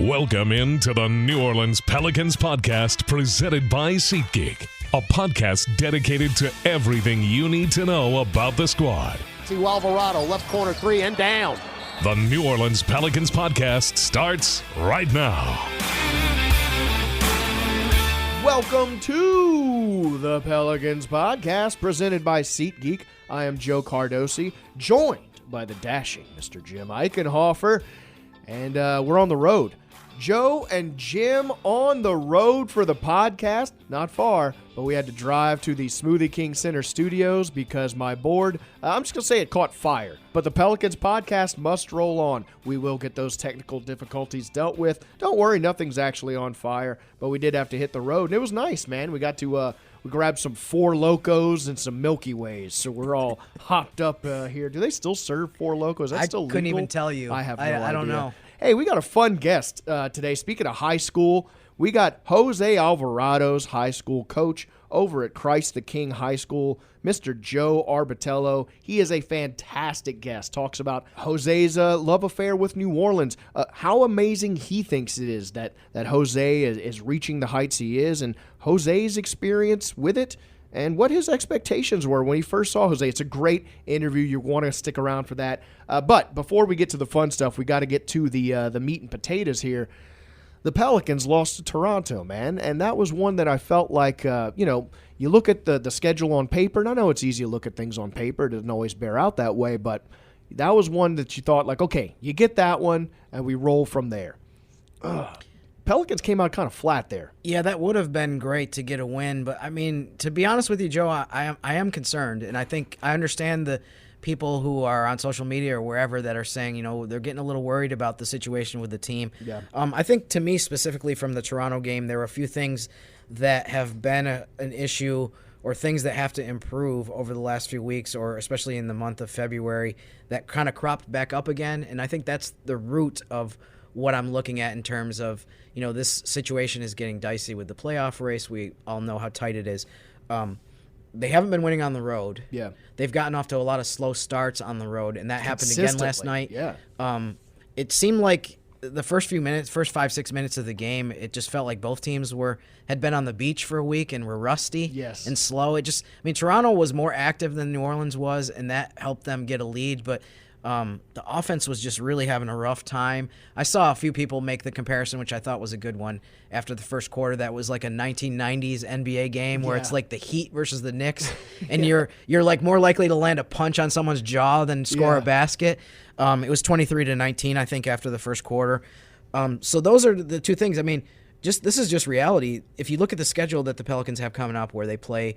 Welcome into the New Orleans Pelicans Podcast presented by SeatGeek, a podcast dedicated to everything you need to know about the squad. Jose Alvarado, left corner three and down. The New Orleans Pelicans Podcast starts right now. Welcome to the Pelicans Podcast presented by SeatGeek. I am Joe Cardosi, joined by the dashing Mr. Jim Eichenhofer, and we're on the road. Joe and Jim on the road for the podcast. Not far, but we had to drive to the Smoothie King Center studios because my board, I'm just going to say it caught fire. But the Pelicans Podcast must roll on. We will get those technical difficulties dealt with. Don't worry, nothing's actually on fire, but we did have to hit the road. And it was nice, man. We got to we grabbed some Four Locos and some Milky Ways, so we're all hopped up here. Do they still serve Four Locos? That's still legal? Couldn't even tell you. I have no idea. I don't know. Hey, we got a fun guest today. Speaking of high school, we got Jose Alvarado's high school coach over at Christ the King High School, Mr. Joe Arbitello. He is a fantastic guest. Talks about Jose's love affair with New Orleans, how amazing he thinks it is that Jose is reaching the heights he is, and Jose's experience with it, and what his expectations were when he first saw Jose. It's a great interview. You want to stick around for that. But before we get to the fun stuff, we got to get to the meat and potatoes here. The Pelicans lost to Toronto, man, and that was one that I felt like, you look at the schedule on paper, and I know it's easy to look at things on paper. It doesn't always bear out that way, but that was one that you thought, like, okay, you get that one, and we roll from there. Pelicans came out kind of flat there. Yeah, that would have been great to get a win, but I mean, to be honest with you, Joe, I am concerned, and I think I understand the people who are on social media or wherever that are saying, they're getting a little worried about the situation with the team. Yeah. I think to me specifically from the Toronto game, there were a few things that have been an issue or things that have to improve over the last few weeks, or especially in the month of February, that kind of cropped back up again, and I think that's the root of what I'm looking at in terms of, this situation is getting dicey with the playoff race. We all know how tight it is. They haven't been winning on the road. Yeah. They've gotten off to a lot of slow starts on the road, and that happened again last night. Yeah. It seemed like the first 5-6 minutes of the game, it just felt like both teams had been on the beach for a week and were rusty and slow. Toronto was more active than New Orleans was, and that helped them get a lead, but the offense was just really having a rough time. I saw a few people make the comparison, which I thought was a good one, after the first quarter. That was like a 1990s NBA game where it's like the Heat versus the Knicks, and you're like more likely to land a punch on someone's jaw than score a basket. It was 23-19, I think, after the first quarter. So those are the two things. This is just reality. If you look at the schedule that the Pelicans have coming up, where they play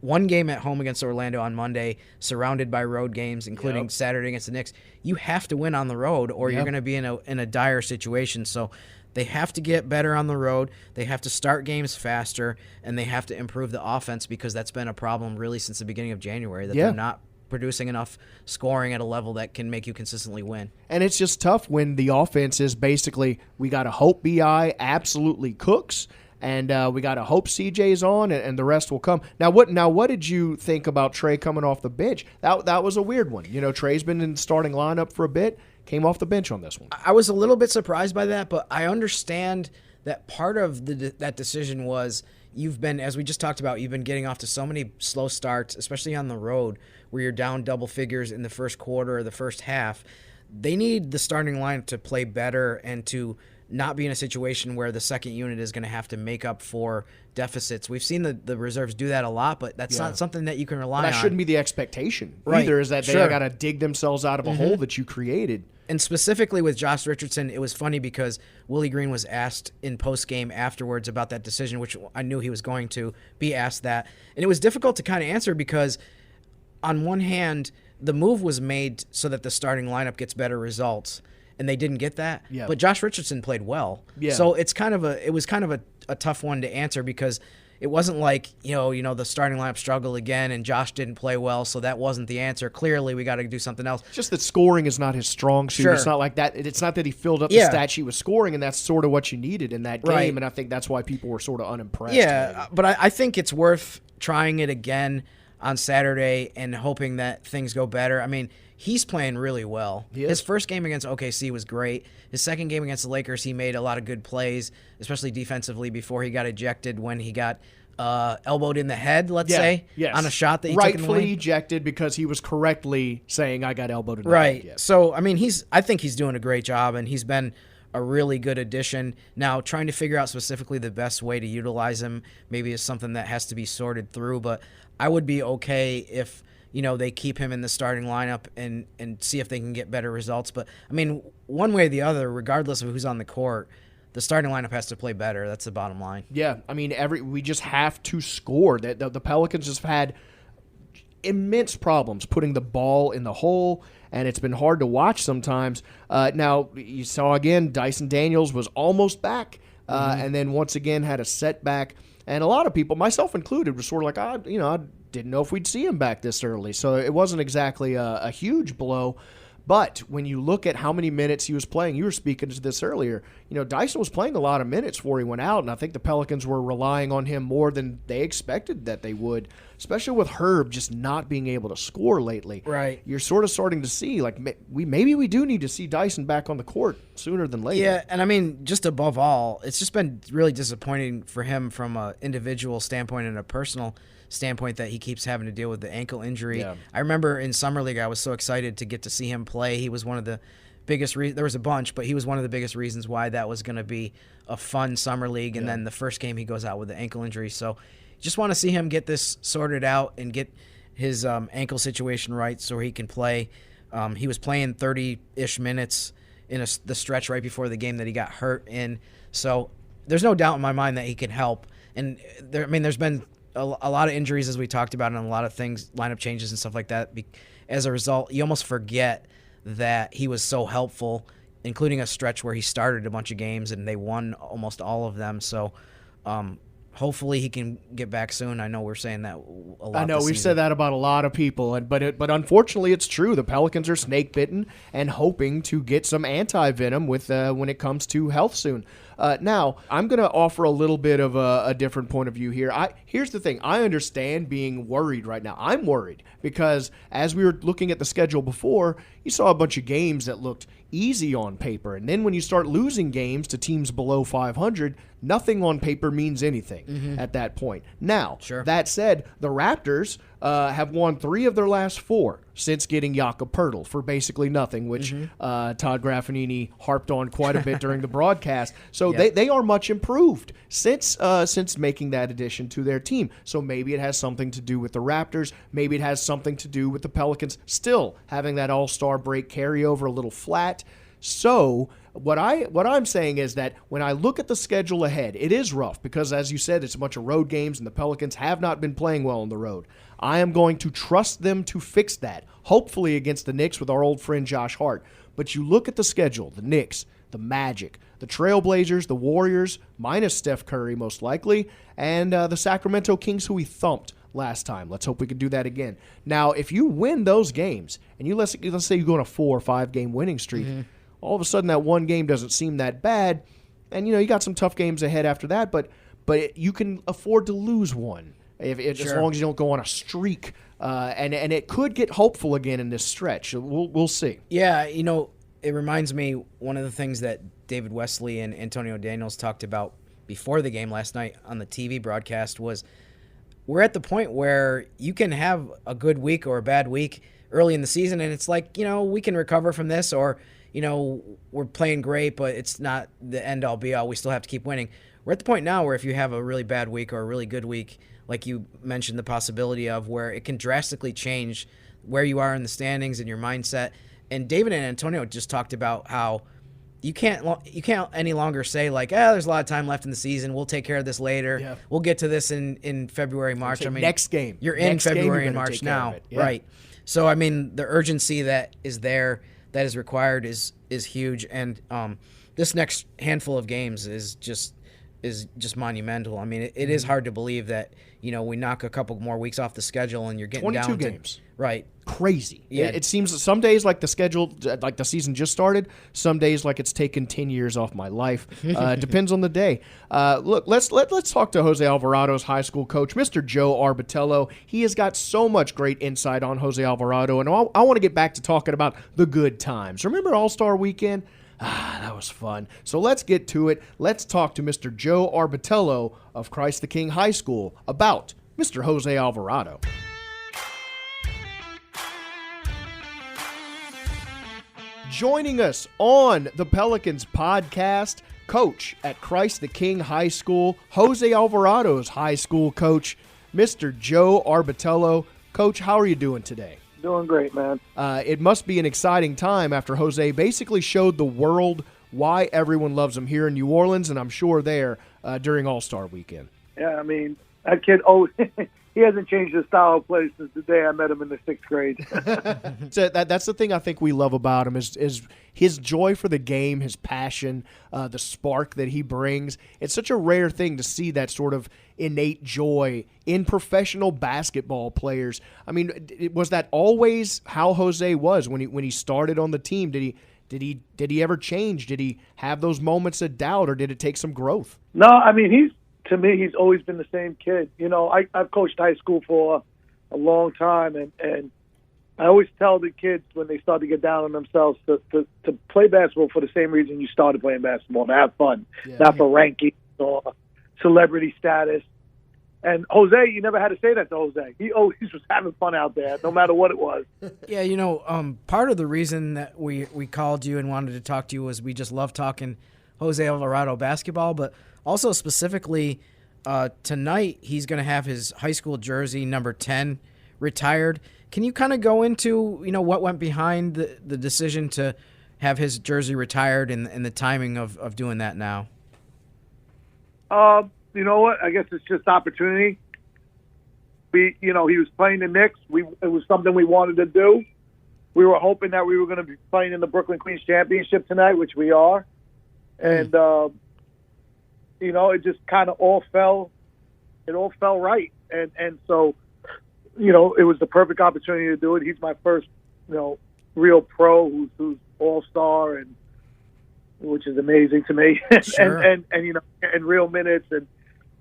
one game at home against Orlando on Monday, surrounded by road games, including Saturday against the Knicks. You have to win on the road, or you're going to be in a dire situation. So they have to get better on the road. They have to start games faster, and they have to improve the offense, because that's been a problem really since the beginning of January, that they're not producing enough scoring at a level that can make you consistently win. And it's just tough when the offense is basically, we got to hope B.I. absolutely cooks, and we got to hope CJ's on, and the rest will come. Now, what did you think about Trey coming off the bench? That was a weird one. Trey's been in the starting lineup for a bit, came off the bench on this one. I was a little bit surprised by that, but I understand that part of that decision was you've been, as we just talked about, you've been getting off to so many slow starts, especially on the road, where you're down double figures in the first quarter or the first half. They need the starting line to play better and to not be in a situation where the second unit is going to have to make up for deficits. We've seen the reserves do that a lot, but that's not something that you can rely on. That shouldn't be the expectation either, is that they got to dig themselves out of a hole that you created. And specifically with Josh Richardson, it was funny because Willy Green was asked in post-game afterwards about that decision, which I knew he was going to be asked that. And it was difficult to kind of answer because on one hand, the move was made so that the starting lineup gets better results, and they didn't get that. Yeah. But Josh Richardson played well. Yeah. So it was kind of a tough one to answer, because it wasn't like, the starting lineup struggled again and Josh didn't play well, so that wasn't the answer. Clearly, we got to do something else. Just that scoring is not his strong suit. Sure. It's not like that. It's not that he filled up the stat sheet with scoring, and that's sort of what you needed in that game, Right. and I think that's why people were sort of unimpressed. Yeah, but I think it's worth trying it again. on Saturday and hoping that things go better. I mean, he's playing really well. His first game against OKC was great. His second game against the Lakers, he made a lot of good plays, especially defensively before he got ejected when he got elbowed in the head, let's say, on a shot that he rightfully took in the lane. ejected because he was correctly saying, I got elbowed in the head. Right. Yes. So, I mean, I think he's doing a great job, and he's been a really good addition. Now, trying to figure out specifically the best way to utilize him maybe is something that has to be sorted through, but I would be okay if they keep him in the starting lineup and see if they can get better results. But, I mean, one way or the other, regardless of who's on the court, the starting lineup has to play better. That's the bottom line. Yeah, I mean, we just have to score. The Pelicans just had immense problems putting the ball in the hole, and it's been hard to watch sometimes. Now, you saw again, Dyson Daniels was almost back, and then once again had a setback. And a lot of people, myself included, were sort of like, I didn't know if we'd see him back this early. So it wasn't exactly a huge blow. But when you look at how many minutes he was playing, you were speaking to this earlier, Dyson was playing a lot of minutes before he went out, and I think the Pelicans were relying on him more than they expected that they would, especially with Herb just not being able to score lately. Right. You're sort of starting to see, like, maybe we do need to see Dyson back on the court sooner than later. Yeah, and I mean, just above all, it's just been really disappointing for him from an individual standpoint and a personal standpoint that he keeps having to deal with the ankle injury. Yeah. I remember in Summer League, I was so excited to get to see him play. He was one of the biggest there was a bunch, but he was one of the biggest reasons why that was going to be a fun Summer League. And then the first game he goes out with the ankle injury. So just want to see him get this sorted out and get his ankle situation right so he can play. He was playing 30-ish minutes in the stretch right before the game that he got hurt in. So there's no doubt in my mind that he can help. And there's been a lot of injuries, as we talked about, and a lot of things, lineup changes and stuff like that. As a result, you almost forget that he was so helpful, including a stretch where he started a bunch of games and they won almost all of them. So hopefully he can get back soon. I know we're saying that a lot. I know we've said that about a lot of people, but unfortunately it's true. The Pelicans are snake bitten and hoping to get some anti-venom with when it comes to health soon. Now, I'm going to offer a little bit of a different point of view here. Here's the thing. I understand being worried right now. I'm worried because as we were looking at the schedule before, you saw a bunch of games that looked easy on paper. And then when you start losing games to teams below 500, nothing on paper means anything at that point. Now, that said, the Raptors have won 3 of their last 4 since getting Jakob Poeltl for basically nothing, which Todd Graffinini harped on quite a bit during the broadcast. So they are much improved since making that addition to their team. So maybe it has something to do with the Raptors. Maybe it has something to do with the Pelicans still having that All-Star break carryover a little flat. So what I'm saying is that when I look at the schedule ahead, it is rough because, as you said, it's a bunch of road games, and the Pelicans have not been playing well on the road. I am going to trust them to fix that, hopefully against the Knicks with our old friend Josh Hart. But you look at the schedule, the Knicks, the Magic, the Trailblazers, the Warriors, minus Steph Curry most likely, and the Sacramento Kings, who we thumped last time. Let's hope we can do that again. Now, if you win those games, and let's say you go on a 4 or 5 game winning streak, all of a sudden that one game doesn't seem that bad, and you got some tough games ahead after that, but you can afford to lose one as long as you don't go on a streak, and it could get hopeful again in this stretch. We'll see. Yeah, it reminds me, one of the things that David Wesley and Antonio Daniels talked about before the game last night on the TV broadcast was we're at the point where you can have a good week or a bad week early in the season, and it's like, we can recover from this, or we're playing great, but it's not the end-all, be-all. We still have to keep winning. We're at the point now where if you have a really bad week or a really good week, like you mentioned the possibility of, where it can drastically change where you are in the standings and your mindset. And David and Antonio just talked about how you can't any longer say like, there's a lot of time left in the season. We'll take care of this later. Yeah. We'll get to this in February, March. Next game. You're in February and March now, right? So the urgency that is there, that is required, is huge. And this next handful of games is just monumental. It is hard to believe that we knock a couple more weeks off the schedule and you're getting 22 down games. Right. Crazy. Yeah. It seems some days like the schedule, like the season just started. Some days like it's taken 10 years off my life. Depends on the day. Look, let's talk to Jose Alvarado's high school coach, Mr. Joe Arbitello. He has got so much great insight on Jose Alvarado, and I want to get back to talking about the good times. Remember All-Star Weekend? That was fun. So let's get to it. Let's talk to Mr. Joe Arbitello of Christ the King High School about Mr. Jose Alvarado. Joining us on the Pelicans podcast, coach at Christ the King High School, Jose Alvarado's high school coach, Mr. Joe Arbitello. Coach, how are you doing today? Doing great, man. It must be an exciting time after Jose basically showed the world why everyone loves him here in New Orleans, and I'm sure there during All-Star Weekend. Yeah, I mean, that kid, he hasn't changed his style of play since the day I met him in the 6th grade. So that's the thing I think we love about him is his joy for the game, his passion, the spark that he brings. It's such a rare thing to see that sort of innate joy in professional basketball players. I mean, was that always how Jose was when he started on the team? Did he ever change? Did he have those moments of doubt, or did it take some growth? No, I mean, to me, he's always been the same kid. I've coached high school for a long time, and I always tell the kids when they start to get down on themselves to play basketball for the same reason you started playing basketball, to have fun, not for rankings or celebrity status. And Jose, you never had to say that to Jose. He always was having fun out there, no matter what it was. Yeah, part of the reason that we called you and wanted to talk to you was we just love talking Jose Alvarado basketball, but also specifically tonight he's going to have his high school jersey number 10 retired. Can you kind of go into what went behind the decision to have his jersey retired and the timing of doing that now? You know what? I guess it's just opportunity. He was playing the Knicks. It was something we wanted to do. We were hoping that we were going to be playing in the Brooklyn Queens Championship tonight, which we are. And, it just kind of all fell right. And so, it was the perfect opportunity to do it. He's my first, real pro who's all-star, and which is amazing to me. Sure. and real minutes. And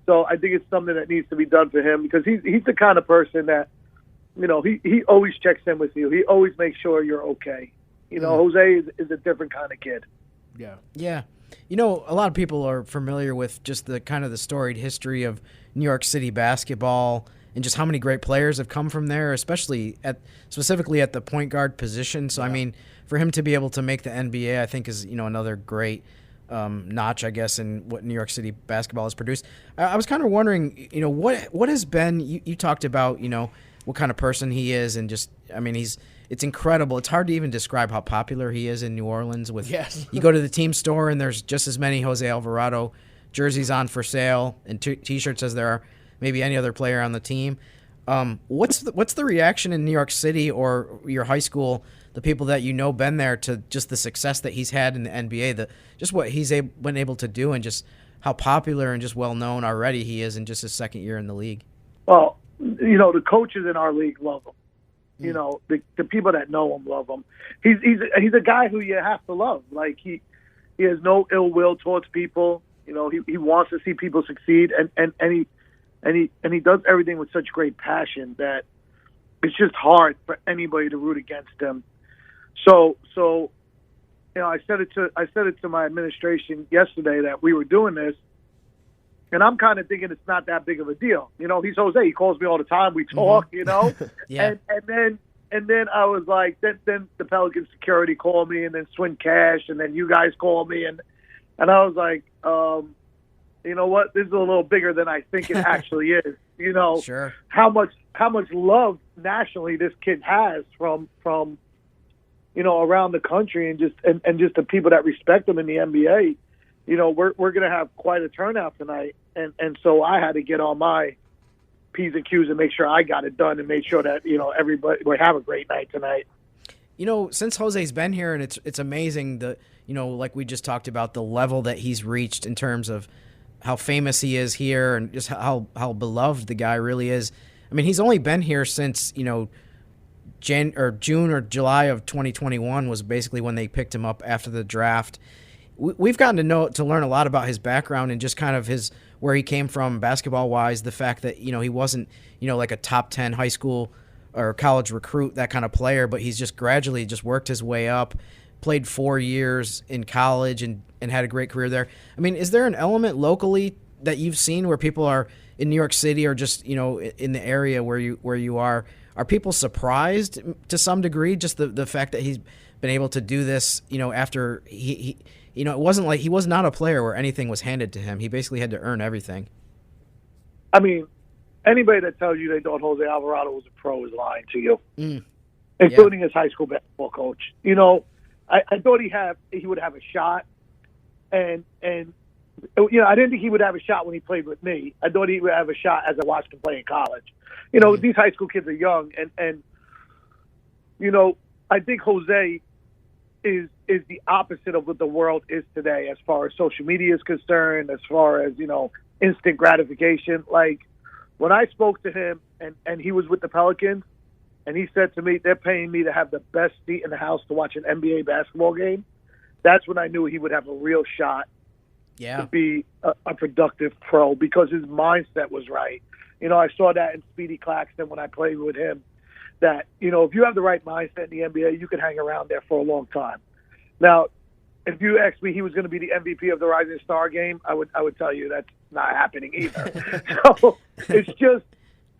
so I think it's something that needs to be done for him, because he's the kind of person that, he always checks in with you. He always makes sure you're okay. Jose is a different kind of kid. Yeah. Yeah. A lot of people are familiar with just the kind of the storied history of New York City basketball and just how many great players have come from there, specifically at the point guard position. So, yeah. I mean, for him to be able to make the NBA, I think is, another great notch, I guess, in what New York City basketball has produced. I was kind of wondering, what has been, you talked about, what kind of person he is, and just, I mean, it's incredible. It's hard to even describe how popular he is in New Orleans. Yes. You go to the team store and there's just as many Jose Alvarado jerseys on for sale and T-shirts as there are maybe any other player on the team. What's the reaction in New York City or your high school, the people that been there, to just the success that he's had in the NBA, just what he's been able to do, and just how popular and just well known already he is in just his second year in the league? Well, the coaches in our league love him. The people that know him love him. He's a guy who you have to love. Like, he has no ill will towards people. He wants to see people succeed, and he does everything with such great passion that it's just hard for anybody to root against him. So I said it to my administration yesterday that we were doing this, and I'm kind of thinking it's not that big of a deal. He's Jose. He calls me all the time. We talk. Yeah. And then I was like, then the Pelican security called me, and then Swin Cash, and then you guys called me, and I was like, you know what? This is a little bigger than I think it actually is. Sure. How much love nationally this kid has from around the country, and just the people that respect him in the NBA. We're going to have quite a turnout tonight, and so I had to get on my P's and Q's and make sure I got it done, and make sure that everybody will have a great night tonight. Since Jose's been here, and it's amazing like we just talked about, the level that he's reached in terms of how famous he is here and just how beloved the guy really is. I mean, he's only been here since, June or July of 2021 was basically when they picked him up after the draft. We've gotten to learn a lot about his background and just kind of where he came from basketball-wise, the fact that, he wasn't, like a top 10 high school or college recruit, that kind of player, but he's just gradually just worked his way up, played 4 years in college and had a great career there. I mean, is there an element locally that you've seen where people are in New York City or just, in the area where you are people surprised to some degree, just the fact that he's been able to do this, after he it wasn't like he was not a player where anything was handed to him. He basically had to earn everything. I mean, anybody that tells you they thought Jose Alvarado was a pro is lying to you, including his high school basketball coach. I thought he would have a shot, and I didn't think he would have a shot when he played with me. I thought he would have a shot as I watched him play in college. These high school kids are young, and I think Jose is the opposite of what the world is today as far as social media is concerned, as far as, instant gratification. Like, when I spoke to him and he was with the Pelicans, and he said to me, they're paying me to have the best seat in the house to watch an NBA basketball game, that's when I knew he would have a real shot to be a productive pro, because his mindset was right. I saw that in Speedy Claxton when I played with him, that, if you have the right mindset in the NBA, you can hang around there for a long time. Now, if you asked me he was going to be the MVP of the Rising Star game, I would tell you that's not happening either. So it's just,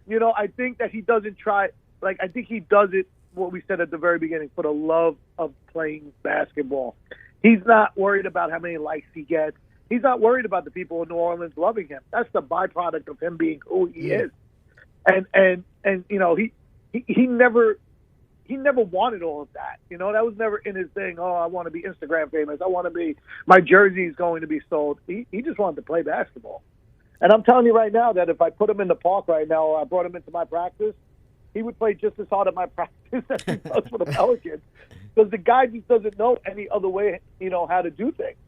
I think that he doesn't try, I think he does it, what we said at the very beginning, for the love of playing basketball. He's not worried about how many likes he gets. He's not worried about the people in New Orleans loving him. That's the byproduct of him being who he is. And he never wanted all of that. That was never in his thing. Oh, I want to be Instagram famous. I want to be, my jersey is going to be sold. He just wanted to play basketball. And I'm telling you right now that if I put him in the park right now, or I brought him into my practice, he would play just as hard at my practice as he does for the Pelicans. Because the guy just doesn't know any other way, how to do things.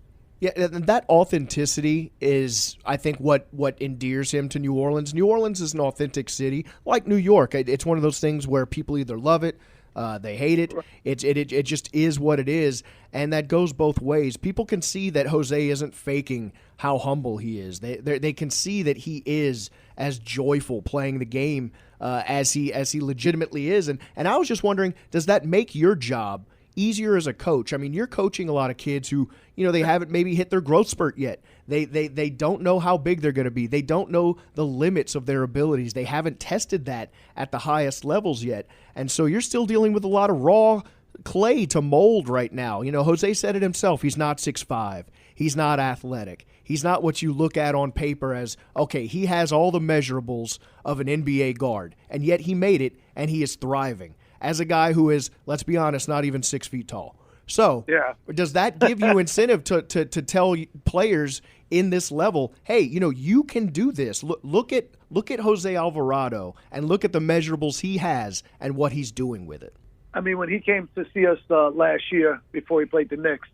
Yeah, and that authenticity is, I think, what endears him to New Orleans. New Orleans is an authentic city, like New York. It's one of those things where people either love it, they hate it. It just is what it is, and that goes both ways. People can see that Jose isn't faking how humble he is. They can see that he is as joyful playing the game as he legitimately is. And I was just wondering, does that make your job easier as a coach? I mean, you're coaching a lot of kids who, they haven't maybe hit their growth spurt yet. They don't know how big they're going to be. They don't know the limits of their abilities. They haven't tested that at the highest levels yet. And so you're still dealing with a lot of raw clay to mold right now. Jose said it himself. He's not 6'5". He's not athletic. He's not what you look at on paper as, okay, he has all the measurables of an NBA guard, and yet he made it, and he is thriving as a guy who is, let's be honest, not even 6 feet tall. So does that give you incentive to tell players in this level, hey, you can do this. Look at Jose Alvarado and look at the measurables he has and what he's doing with it. I mean, when he came to see us last year before he played the Knicks,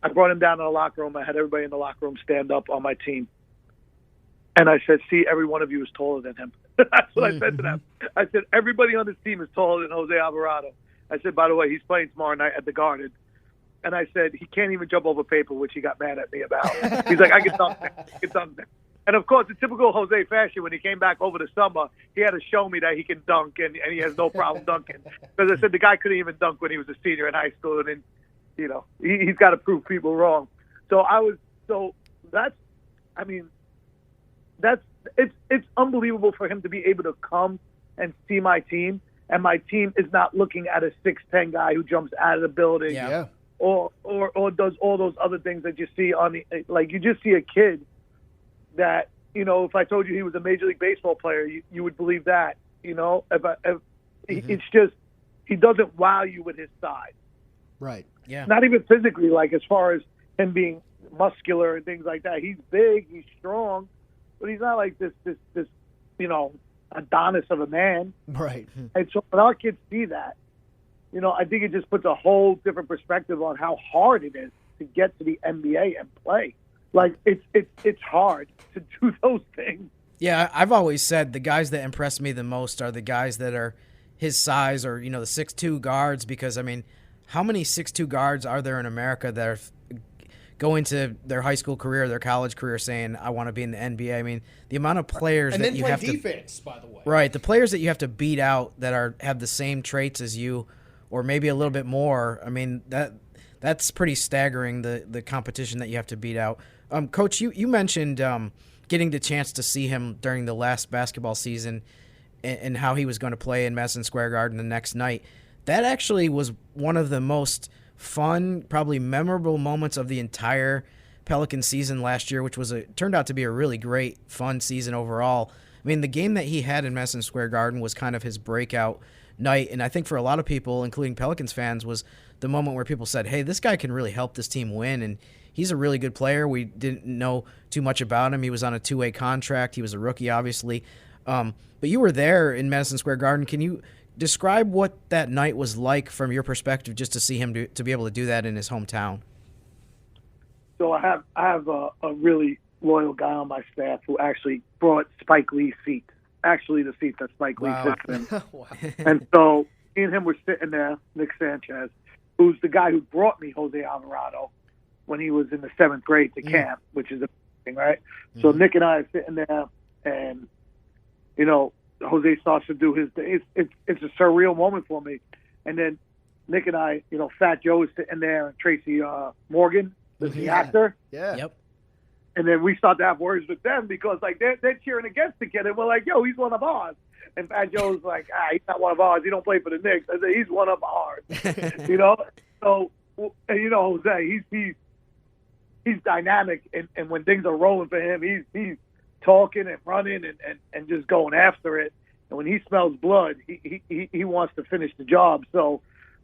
I brought him down to the locker room. I had everybody in the locker room stand up on my team. And I said, see, every one of you is taller than him. That's what I said to them. I said, everybody on this team is taller than Jose Alvarado. I said, by the way, he's playing tomorrow night at the Garden. And I said, he can't even jump over paper, which he got mad at me about. He's like, I can dunk that. And, of course, in typical Jose fashion, when he came back over the summer, he had to show me that he can dunk, and he has no problem dunking. Because I said the guy couldn't even dunk when he was a senior in high school, and then, he's got to prove people wrong. It's unbelievable for him to be able to come and see my team, and my team is not looking at a 6'10" guy who jumps out of the building or does all those other things that you see on the, like, you just see a kid that, if I told you he was a Major League Baseball player, you would believe that, it's just, he doesn't wow you with his size. Right. Yeah. Not even physically, like as far as him being muscular and things like that. He's big, he's strong, but he's not like this Adonis of a man. Right. And so when our kids see that, I think it just puts a whole different perspective on how hard it is to get to the NBA and play. Like it's hard to do those things. Yeah, I've always said the guys that impress me the most are the guys that are his size or, the 6'2" guards, because, I mean, how many 6'2" guards are there in America that are going to their high school career, their college career saying, I want to be in the NBA? I mean, the amount of players and that you have defense, by the way. Right, the players that you have to beat out that have the same traits as you or maybe a little bit more, I mean, that's pretty staggering, the competition that you have to beat out. Coach, you mentioned getting the chance to see him during the last basketball season and how he was going to play in Madison Square Garden the next night. That actually was one of the most fun, probably memorable moments of the entire Pelican season last year, which turned out to be a really great, fun season overall. I mean, the game that he had in Madison Square Garden was kind of his breakout night, and I think for a lot of people, including Pelicans fans, was the moment where people said, hey, this guy can really help this team win, and he's a really good player. We didn't know too much about him. He was on a two-way contract. He was a rookie, obviously. But you were there in Madison Square Garden. Can you describe what that night was like from your perspective, just to see him to be able to do that in his hometown? So I have a really loyal guy on my staff who actually brought Spike Lee's seats. Actually, the seats that Spike Lee sits in. Wow. And so me and him were sitting there, Nick Sanchez, who's the guy who brought me Jose Alvarado when he was in the 7th grade to camp, which is a thing, right? So Nick and I are sitting there, and Jose starts to do his thing. It's a surreal moment for me. And then Nick and I, Fat Joe is sitting there, and Tracy Morgan, the actor. Yeah. Yep. And then we start to have words with them because they're cheering against the kid, and we're like, yo, he's one of ours. And Fat Joe's like, he's not one of ours. He don't play for the Knicks. I said, he's one of ours. So Jose, he's dynamic, and when things are rolling for him, he's talking and running and just going after it. And when he smells blood, he wants to finish the job. So,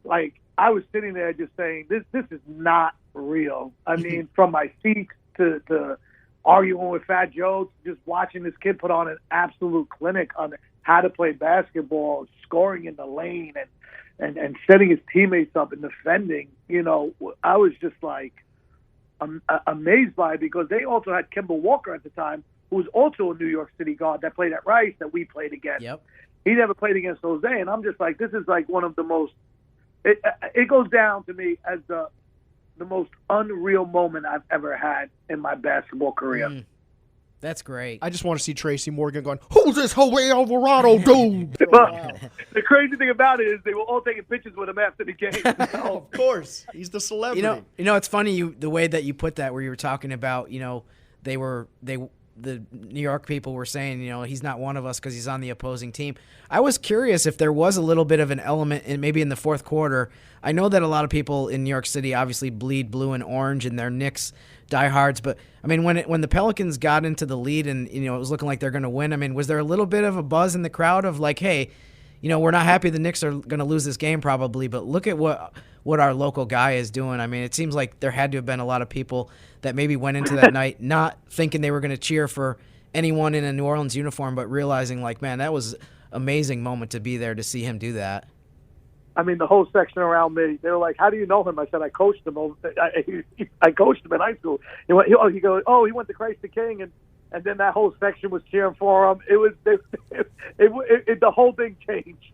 I was sitting there just saying, this is not real. I mean, from my seat to arguing with Fat Joe, just watching this kid put on an absolute clinic on how to play basketball, scoring in the lane, and setting his teammates up and defending. I was just amazed by it, because they also had Kemba Walker at the time, who was also a New York City guard that played at Rice that we played against. Yep. He never played against Jose, and I'm just like, this is one of the most. It goes down to me as the most unreal moment I've ever had in my basketball career. That's great. I just want to see Tracy Morgan going, who's this Jose Alvarado dude? But the crazy thing about it is they were all taking pictures with him after the game. Of course. He's the celebrity. It's funny the way that you put that, where you were talking about, the New York people were saying, he's not one of us because he's on the opposing team. I was curious if there was a little bit of an element maybe in the fourth quarter. I know that a lot of people in New York City obviously bleed blue and orange and they're Knicks diehards, but I mean, when the Pelicans got into the lead and it was looking like they're going to win, I mean, was there a little bit of a buzz in the crowd of like, hey, we're not happy the Knicks are going to lose this game probably, but look at what our local guy is doing. I mean, it seems like there had to have been a lot of people that maybe went into that night not thinking they were going to cheer for anyone in a New Orleans uniform, but realizing like, man, that was an amazing moment to be there to see him do that. I mean, the whole section around me, they were like, how do you know him? I said, I coached him. I coached him in high school. He goes, he went to Christ the King, and then that whole section was cheering for him. It was the whole thing changed.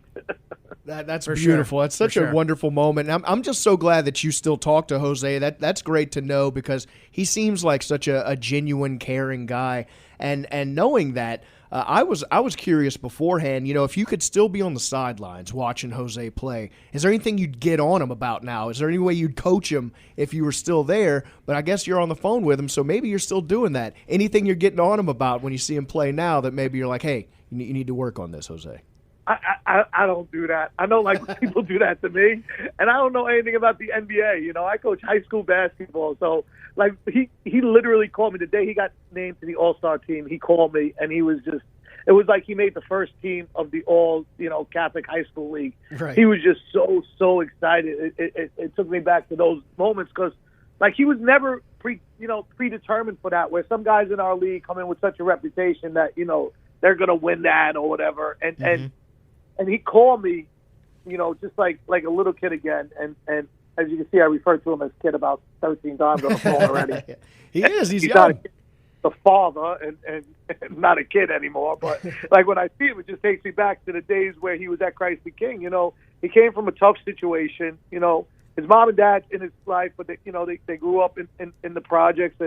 That's beautiful. That's such a wonderful moment. And I'm just so glad that you still talk to Jose. That's great to know, because he seems like such a genuine, caring guy. And knowing that, I was curious beforehand, if you could still be on the sidelines watching Jose play, is there anything you'd get on him about now? Is there any way you'd coach him if you were still there? But I guess you're on the phone with him, so maybe you're still doing that. Anything you're getting on him about when you see him play now that maybe you're like, hey, you need to work on this, Jose? I don't do that. I know people do that to me, and I don't know anything about the NBA. I coach high school basketball, so he literally called me the day he got named to the All-Star team. He called me, and he was it was like he made the first team of the all Catholic high school league. Right. He was just so excited. It took me back to those moments, because he was never predetermined for that. Where some guys in our league come in with such a reputation that they're gonna win that or whatever, and he called me, just like a little kid again, and as you can see, I referred to him as kid about 13 times on the phone already. He is. He's young. Not a kid, the father and not a kid anymore. But like when I see him, it just takes me back to the days where he was at Christ the King. You know, he came from a tough situation. You know, his mom and dad in his life, but they grew up in the projects,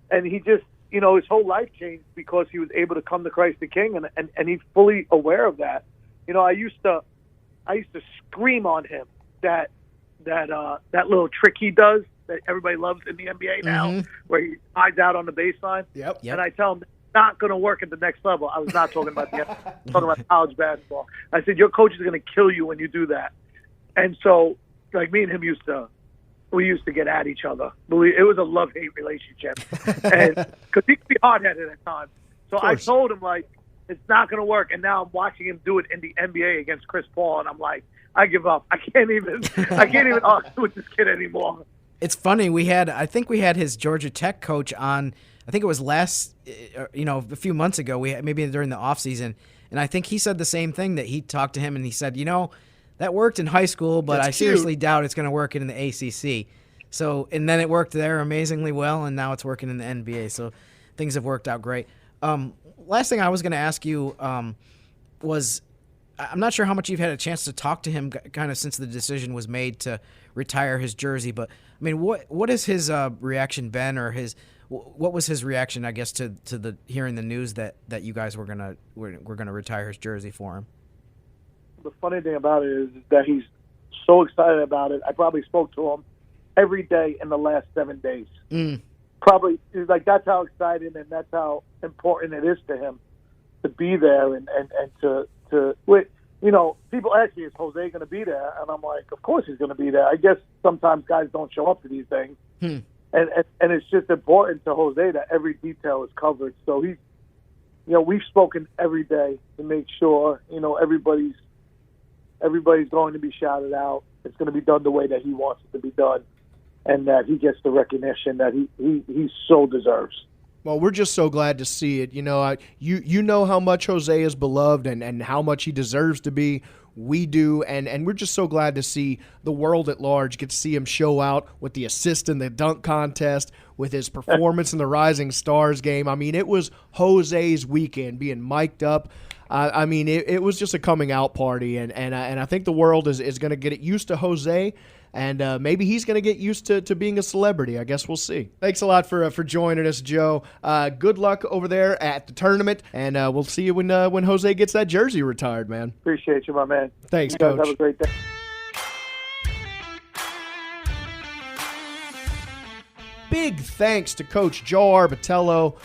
and he just, you know, his whole life changed because he was able to come to Christ the King, and he's fully aware of that. You know, I used to scream on him that little trick he does that everybody loves in the NBA now, where he hides out on the baseline. Yep. And I tell him it's not going to work at the next level. I was not talking about the NBA. I'm talking about college basketball. I said, your coach is going to kill you when you do that. And so, like, me and him used to get at each other. It was a love-hate relationship, and because he could be hard-headed at times. So I told him, like, it's not going to work. And now I'm watching him do it in the NBA against Chris Paul, and I'm like, I give up. I can't even argue with this kid anymore. It's funny. I think we had his Georgia Tech coach on. I think it was a few months ago. Maybe during the offseason, and I think he said the same thing, that he talked to him and he said, you know, that worked in high school, but I seriously doubt it's going to work in the ACC. So, and then it worked there amazingly well, and now it's working in the NBA. So things have worked out great. Last thing I was going to ask you was, I'm not sure how much you've had a chance to talk to him kind of since the decision was made to retire his jersey, but I mean, what has his reaction been, or what was his reaction, I guess, to the hearing the news that you guys were gonna retire his jersey for him? The funny thing about it is that he's so excited about it. I probably spoke to him every day in the last 7 days. Probably, like, that's how excited and that's how important it is to him to be there and to you know, people ask me, is Jose going to be there? And I'm like, of course he's going to be there. I guess sometimes guys don't show up to these things. And it's just important to Jose that every detail is covered. So he's, you know, we've spoken every day to make sure, you know, everybody's going to be shouted out. It's going to be done the way that he wants it to be done, and that he gets the recognition that he so deserves. Well, we're just so glad to see it. You know, you know how much Jose is beloved and how much he deserves to be. We do, and we're just so glad to see the world at large get to see him show out with the assist in the dunk contest, with his performance in the Rising Stars game. I mean, it was Jose's weekend, being mic'd up. I mean, it was just a coming out party, and I think the world is going to get used to Jose. And maybe he's going to get used to being a celebrity. I guess we'll see. Thanks a lot for joining us, Joe. Good luck over there at the tournament, and we'll see you when Jose gets that jersey retired, man. Appreciate you, my man. Thanks, you guys Coach. Have a great day. Big thanks to Coach Joe Arbitello.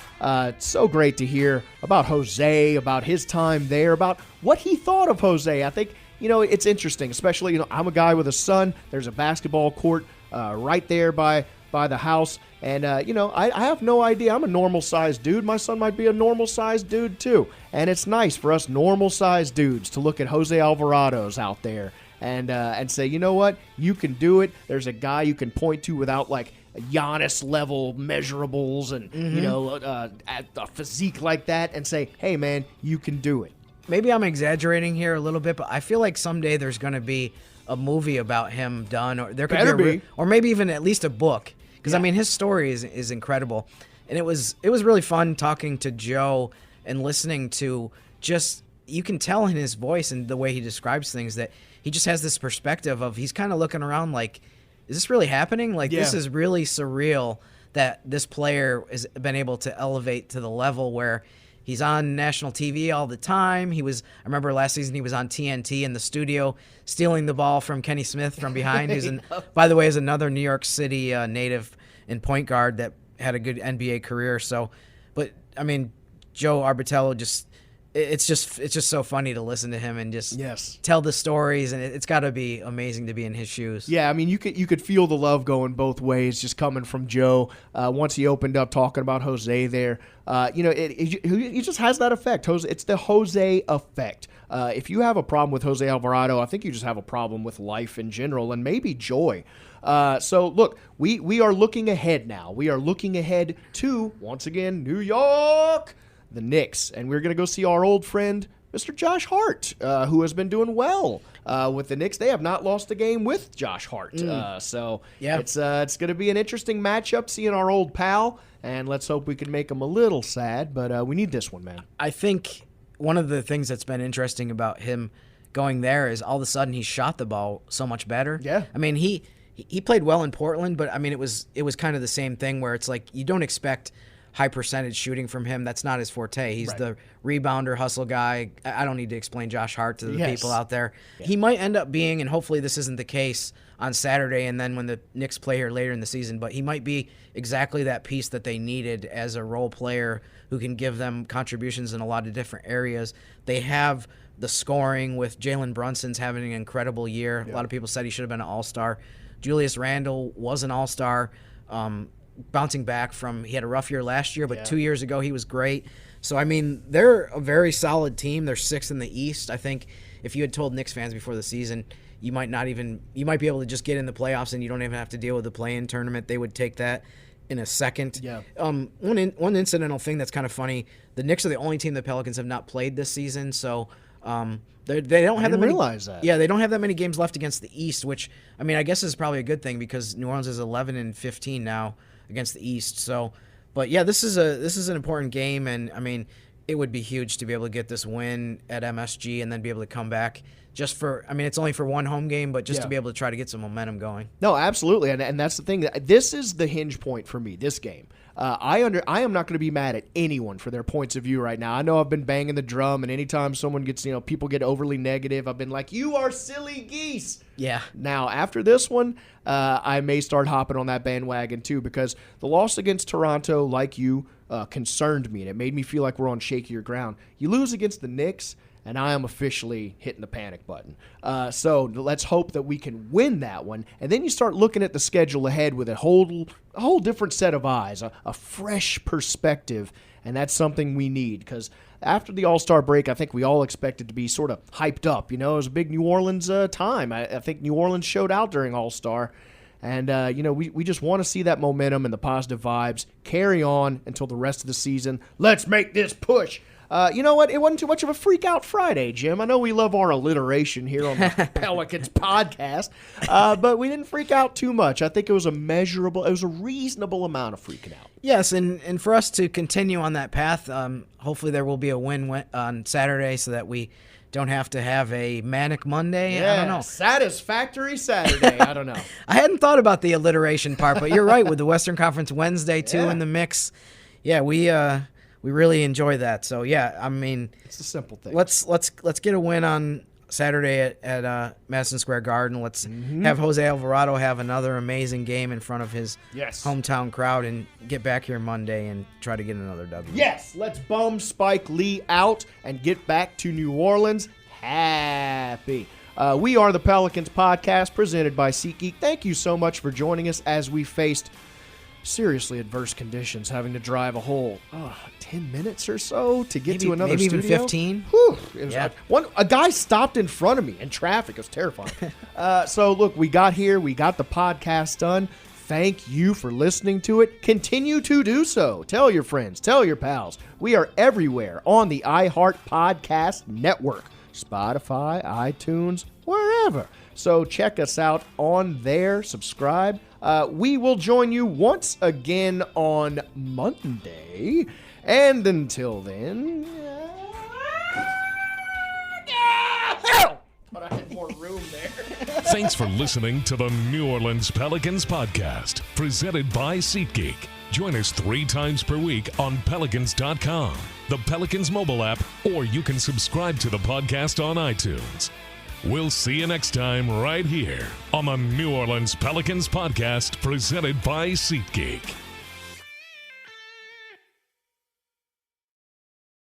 It's so great to hear about Jose, about his time there, about what he thought of Jose. I think, you know, it's interesting, especially, you know, I'm a guy with a son. There's a basketball court right there by the house. And, you know, I have no idea. I'm a normal-sized dude. My son might be a normal-sized dude, too. And it's nice for us normal-sized dudes to look at Jose Alvarado's out there and say, you know what? You can do it. There's a guy you can point to without, like, Giannis-level measurables and, you know, a physique like that and say, hey, man, you can do it. Maybe I'm exaggerating here a little bit, but I feel like someday there's going to be a movie about him done, or there could be, or maybe even at least a book, because I mean his story is incredible, and it was really fun talking to Joe and listening to, just, you can tell in his voice and the way he describes things that he just has this perspective of, he's kind of looking around like, is this really happening? Like, this is really surreal that this player has been able to elevate to the level where he's on national TV all the time. I remember last season he was on TNT in the studio stealing the ball from Kenny Smith from behind, who's, by the way, is another New York City native and point guard that had a good NBA career. So, but I mean, Joe Arbitello it's just so funny to listen to him and just tell the stories, and it's got to be amazing to be in his shoes. Yeah, I mean, you could feel the love going both ways, just coming from Joe. Once he opened up talking about Jose there, you know, he just has that effect. It's the Jose effect. If you have a problem with Jose Alvarado, I think you just have a problem with life in general, and maybe joy. So, look, we are looking ahead now. We are looking ahead to, once again, New York, the Knicks, and we're going to go see our old friend Mr. Josh Hart, who has been doing well with the Knicks. They have not lost a game with Josh Hart. So it's going to be an interesting matchup seeing our old pal, and let's hope we can make him a little sad, but we need this one, man. I think one of the things that's been interesting about him going there is all of a sudden he shot the ball so much better. Yeah. I mean, he played well in Portland, but I mean, it was kind of the same thing where it's like you don't expect high percentage shooting from him. That's not his forte. He's the rebounder, hustle guy. I don't need to explain Josh Hart to the people out there. Yeah. He might end up being, and hopefully this isn't the case on Saturday and then when the Knicks play here later in the season, but he might be exactly that piece that they needed as a role player who can give them contributions in a lot of different areas. They have the scoring with Jalen Brunson's having an incredible year. A lot of people said he should have been an all-star. Julius Randle was an all-star, bouncing back from, he had a rough year last year, but 2 years ago he was great. So, I mean, they're a very solid team. They're sixth in the East. I think if you had told Knicks fans before the season, you might be able to just get in the playoffs and you don't even have to deal with the play-in tournament. They would take that in a second. Yeah. One incidental thing that's kind of funny, the Knicks are the only team the Pelicans have not played this season, so they don't have that many. Realize that. Yeah, they don't have that many games left against the East, which I mean I guess is probably a good thing because New Orleans is 11-15 now against the East. So, but yeah, this is an important game, and I mean it would be huge to be able to get this win at MSG and then be able to come back. Just for, I mean, it's only for one home game, but just to be able to try to get some momentum going. No, absolutely, and that's the thing. This is the hinge point for me. This game, I am not going to be mad at anyone for their points of view right now. I know I've been banging the drum, and anytime someone gets, people get overly negative, I've been like, "You are silly geese." Yeah. Now after this one, I may start hopping on that bandwagon too because the loss against Toronto, like you, concerned me, and it made me feel like we're on shakier ground. You lose against the Knicks, and I am officially hitting the panic button. So let's hope that we can win that one. And then you start looking at the schedule ahead with a whole different set of eyes, a fresh perspective, and that's something we need because after the All-Star break, I think we all expected to be sort of hyped up. It was a big New Orleans time. I think New Orleans showed out during All-Star. And, we just want to see that momentum and the positive vibes carry on until the rest of the season. Let's make this push. You know what? It wasn't too much of a freak out Friday, Jim. I know we love our alliteration here on the Pelicans podcast, but we didn't freak out too much. I think it was a reasonable amount of freaking out. Yes, and for us to continue on that path, hopefully there will be a win on Saturday so that we don't have to have a manic Monday. Yeah, I don't know. Satisfactory Saturday. I don't know. I hadn't thought about the alliteration part, but you're right with the Western Conference Wednesday too in the mix. Yeah, we really enjoy that. So yeah, I mean, it's a simple thing. Let's get a win on Saturday at Madison Square Garden. Let's have Jose Alvarado have another amazing game in front of his hometown crowd and get back here Monday and try to get another W. Yes, let's bum Spike Lee out and get back to New Orleans happy. We are the Pelicans Podcast presented by SeatGeek. Thank you so much for joining us as we faced seriously adverse conditions, having to drive a whole 10 minutes or so to get to another studio. Maybe even 15. Whew, a guy stopped in front of me in traffic. It was terrifying. So, look, we got here. We got the podcast done. Thank you for listening to it. Continue to do so. Tell your friends. Tell your pals. We are everywhere on the iHeart Podcast Network. Spotify, iTunes, wherever. So check us out on there. Subscribe. We will join you once again on Monday. And until then... But I had more room there. Thanks for listening to the New Orleans Pelicans Podcast, presented by SeatGeek. Join us 3 times per week on Pelicans.com, the Pelicans mobile app, or you can subscribe to the podcast on iTunes. We'll see you next time right here on the New Orleans Pelicans Podcast, presented by SeatGeek.